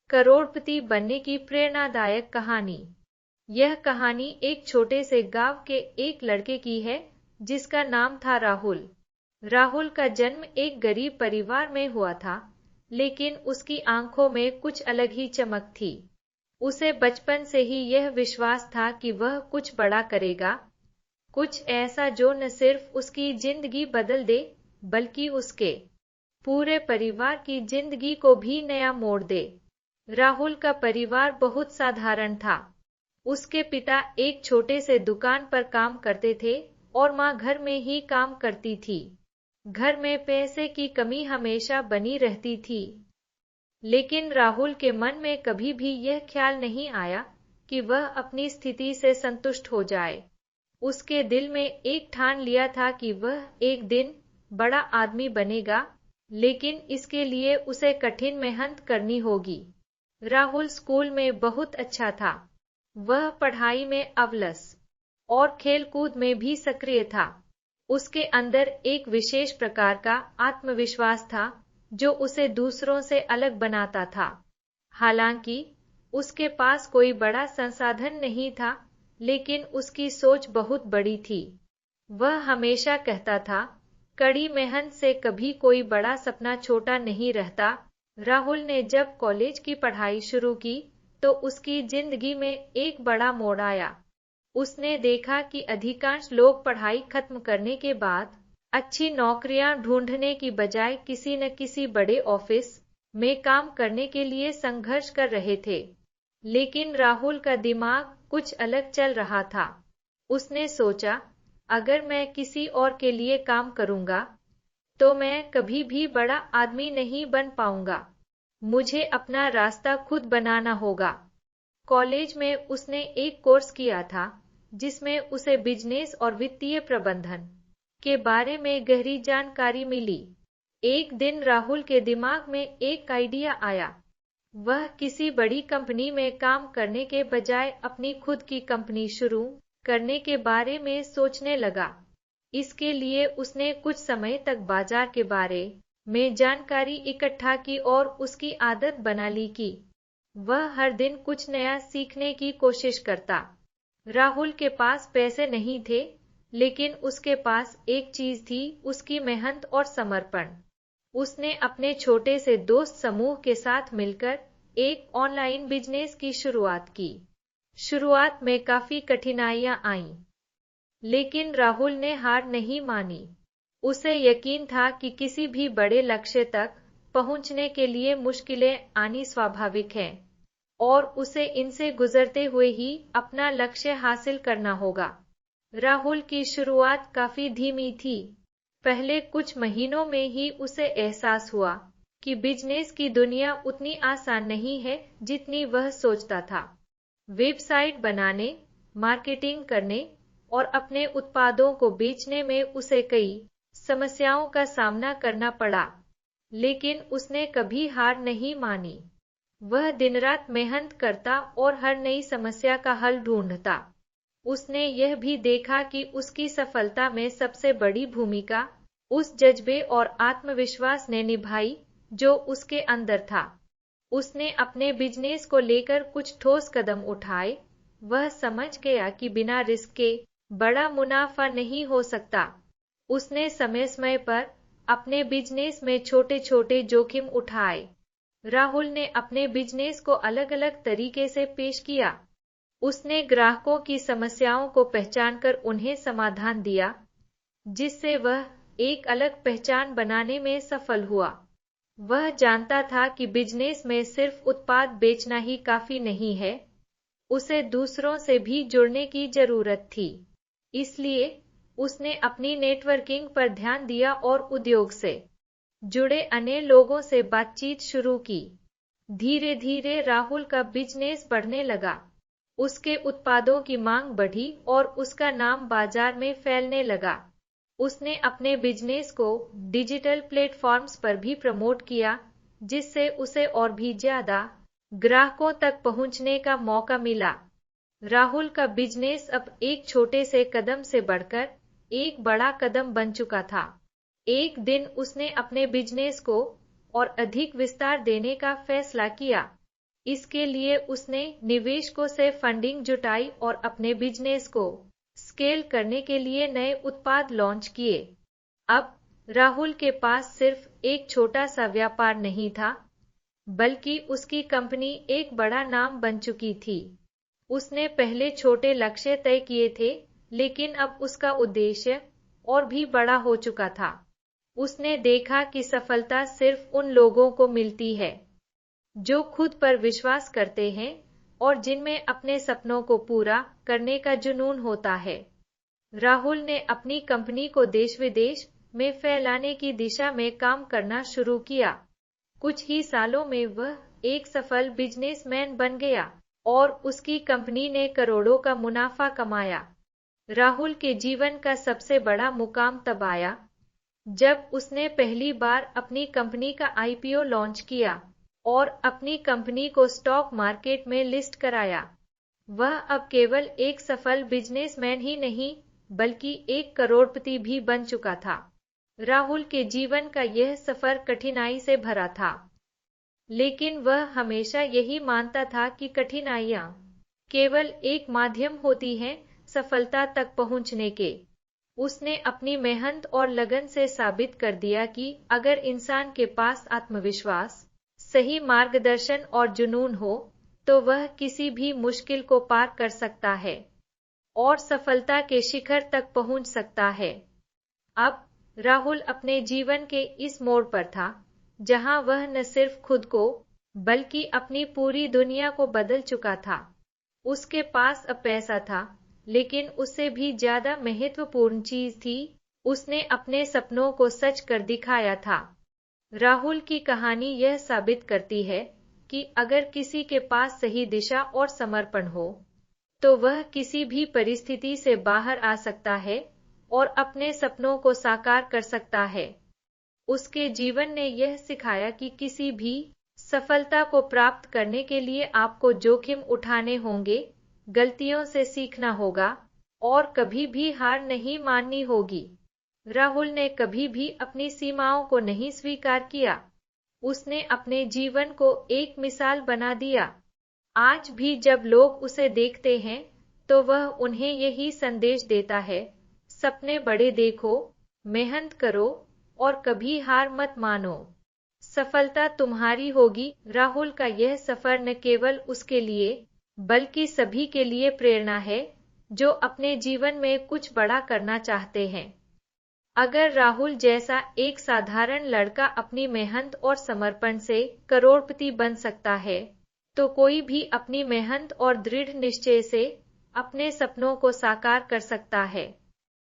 करोड़पति बनने की प्रेरणादायक कहानी। यह कहानी एक छोटे से गांव के एक लड़के की है जिसका नाम था राहुल। राहुल का जन्म एक गरीब परिवार में हुआ था, लेकिन उसकी आंखों में कुछ अलग ही चमक थी। उसे बचपन से ही यह विश्वास था कि वह कुछ बड़ा करेगा, कुछ ऐसा जो न सिर्फ उसकी जिंदगी बदल दे, बल्कि उसके पूरे परिवार की जिंदगी को भी नया मोड़ दे। राहुल का परिवार बहुत साधारण था। उसके पिता एक छोटे से दुकान पर काम करते थे और माँ घर में ही काम करती थी। घर में पैसे की कमी हमेशा बनी रहती थी, लेकिन राहुल के मन में कभी भी यह ख्याल नहीं आया कि वह अपनी स्थिति से संतुष्ट हो जाए। उसके दिल में एक ठान लिया था कि वह एक दिन बड़ा आदमी बनेगा, लेकिन इसके लिए उसे कठिन मेहनत करनी होगी। राहुल स्कूल में बहुत अच्छा था। वह पढ़ाई में अव्वल और खेलकूद में भी सक्रिय था। उसके अंदर एक विशेष प्रकार का आत्मविश्वास था जो उसे दूसरों से अलग बनाता था। हालांकि उसके पास कोई बड़ा संसाधन नहीं था, लेकिन उसकी सोच बहुत बड़ी थी। वह हमेशा कहता था, कड़ी मेहनत से कभी कोई बड़ा सपना छोटा नहीं रहता। राहुल ने जब कॉलेज की पढ़ाई शुरू की तो उसकी जिंदगी में एक बड़ा मोड़ आया। उसने देखा कि अधिकांश लोग पढ़ाई खत्म करने के बाद अच्छी नौकरियां ढूंढने की बजाय किसी न किसी बड़े ऑफिस में काम करने के लिए संघर्ष कर रहे थे। लेकिन राहुल का दिमाग कुछ अलग चल रहा था। उसने सोचा, अगर मैं किसी और के लिए काम करूंगा तो मैं कभी भी बड़ा आदमी नहीं बन पाऊंगा। मुझे अपना रास्ता खुद बनाना होगा। कॉलेज में उसने एक कोर्स किया था जिसमें उसे बिजनेस और वित्तीय प्रबंधन के बारे में गहरी जानकारी मिली। एक दिन राहुल के दिमाग में एक आइडिया आया। वह किसी बड़ी कंपनी में काम करने के बजाय अपनी खुद की कंपनी शुरू करने के बारे में सोचने लगा। इसके लिए उसने कुछ समय तक बाजार के बारे में जानकारी इकट्ठा की और उसकी आदत बना ली कि वह हर दिन कुछ नया सीखने की कोशिश करता। राहुल के पास पैसे नहीं थे, लेकिन उसके पास एक चीज थी, उसकी मेहनत और समर्पण। उसने अपने छोटे से दोस्त समूह के साथ मिलकर एक ऑनलाइन बिजनेस की शुरुआत की। शुरुआत में काफी कठिनाइयां आईं, लेकिन राहुल ने हार नहीं मानी। उसे यकीन था कि किसी भी बड़े लक्ष्य तक पहुंचने के लिए मुश्किलें आनी स्वाभाविक हैं और उसे इनसे गुजरते हुए ही अपना लक्ष्य हासिल करना होगा। राहुल की शुरुआत काफी धीमी थी। पहले कुछ महीनों में ही उसे एहसास हुआ कि बिजनेस की दुनिया उतनी आसान नहीं है जितनी वह सोचता था। वेबसाइट बनाने, मार्केटिंग करने और अपने उत्पादों को बेचने में उसे कई समस्याओं का सामना करना पड़ा, लेकिन उसने कभी हार नहीं मानी। वह दिन रात मेहनत करता और हर नई समस्या का हल ढूंढता। उसने यह भी देखा कि उसकी सफलता में सबसे बड़ी भूमिका उस जज्बे और आत्मविश्वास ने निभाई जो उसके अंदर था। उसने अपने बिजनेस को लेकर कुछ ठोस कदम उठाए। वह समझ गया कि बिना रिस्क के बड़ा मुनाफा नहीं हो सकता। उसने समय समय पर अपने बिजनेस में छोटे छोटे जोखिम उठाए। राहुल ने अपने बिजनेस को अलग अलग तरीके से पेश किया। उसने ग्राहकों की समस्याओं को पहचानकर उन्हें समाधान दिया, जिससे वह एक अलग पहचान बनाने में सफल हुआ। वह जानता था कि बिजनेस में सिर्फ उत्पाद बेचना ही काफी नहीं है, उसे दूसरों से भी जुड़ने की जरूरत थी। इसलिए उसने अपनी नेटवर्किंग पर ध्यान दिया और उद्योग से जुड़े अन्य लोगों से बातचीत शुरू की। धीरे धीरे राहुल का बिजनेस बढ़ने लगा। उसके उत्पादों की मांग बढ़ी और उसका नाम बाजार में फैलने लगा। उसने अपने बिजनेस को डिजिटल प्लेटफॉर्म्स पर भी प्रमोट किया, जिससे उसे और भी ज्यादा ग्राहकों तक पहुंचने का मौका मिला। राहुल का बिजनेस अब एक छोटे से कदम से बढ़कर एक बड़ा कदम बन चुका था। एक दिन उसने अपने बिजनेस को और अधिक विस्तार देने का फैसला किया। इसके लिए उसने निवेशकों से फंडिंग जुटाई और अपने बिजनेस को स्केल करने के लिए नए उत्पाद लॉन्च किए। अब राहुल के पास सिर्फ एक छोटा सा व्यापार नहीं था, बल्कि उसकी कंपनी एक बड़ा नाम बन चुकी थी। उसने पहले छोटे लक्ष्य तय किए थे, लेकिन अब उसका उद्देश्य और भी बड़ा हो चुका था। उसने देखा कि सफलता सिर्फ उन लोगों को मिलती है जो खुद पर विश्वास करते हैं और जिनमें अपने सपनों को पूरा करने का जुनून होता है। राहुल ने अपनी कंपनी को देश विदेश में फैलाने की दिशा में काम करना शुरू किया। कुछ ही सालों में वह एक सफल बिजनेसमैन बन गया और उसकी कंपनी ने करोड़ों का मुनाफा कमाया। राहुल के जीवन का सबसे बड़ा मुकाम तब आया जब उसने पहली बार अपनी कंपनी का आईपीओ लॉन्च किया और अपनी कंपनी को स्टॉक मार्केट में लिस्ट कराया। वह अब केवल एक सफल बिजनेसमैन ही नहीं, बल्कि एक करोड़पति भी बन चुका था। राहुल के जीवन का यह सफर कठिनाई से भरा था, लेकिन वह हमेशा यही मानता था कि कठिनाइयां केवल एक माध्यम होती हैं सफलता तक पहुंचने के। उसने अपनी मेहनत और लगन से साबित कर दिया कि अगर इंसान के पास आत्मविश्वास, सही मार्गदर्शन और जुनून हो, तो वह किसी भी मुश्किल को पार कर सकता है और सफलता के शिखर तक पहुंच सकता है। अब राहुल अपने जीवन के इस मोड़ पर था जहां वह न सिर्फ खुद को बल्कि अपनी पूरी दुनिया को बदल चुका था। उसके पास अब पैसा था, लेकिन उससे भी ज्यादा महत्वपूर्ण चीज थी, उसने अपने सपनों को सच कर दिखाया था। राहुल की कहानी यह साबित करती है कि अगर किसी के पास सही दिशा और समर्पण हो, तो वह किसी भी परिस्थिति से बाहर आ सकता है और अपने सपनों को साकार कर सकता है। उसके जीवन ने यह सिखाया कि किसी भी सफलता को प्राप्त करने के लिए आपको जोखिम उठाने होंगे, गलतियों से सीखना होगा और कभी भी हार नहीं माननी होगी। राहुल ने कभी भी अपनी सीमाओं को नहीं स्वीकार किया। उसने अपने जीवन को एक मिसाल बना दिया। आज भी जब लोग उसे देखते हैं, तो वह उन्हें यही संदेश देता है, सपने बड़े देखो, मेहनत करो और कभी हार मत मानो। सफलता तुम्हारी होगी। राहुल का यह सफर न केवल उसके लिए, बल्कि सभी के लिए प्रेरणा है जो अपने जीवन में कुछ बड़ा करना चाहते हैं। अगर राहुल जैसा एक साधारण लड़का अपनी मेहनत और समर्पण से करोड़पति बन सकता है, तो कोई भी अपनी मेहनत और दृढ़ निश्चय से अपने सपनों को साकार कर सकता है।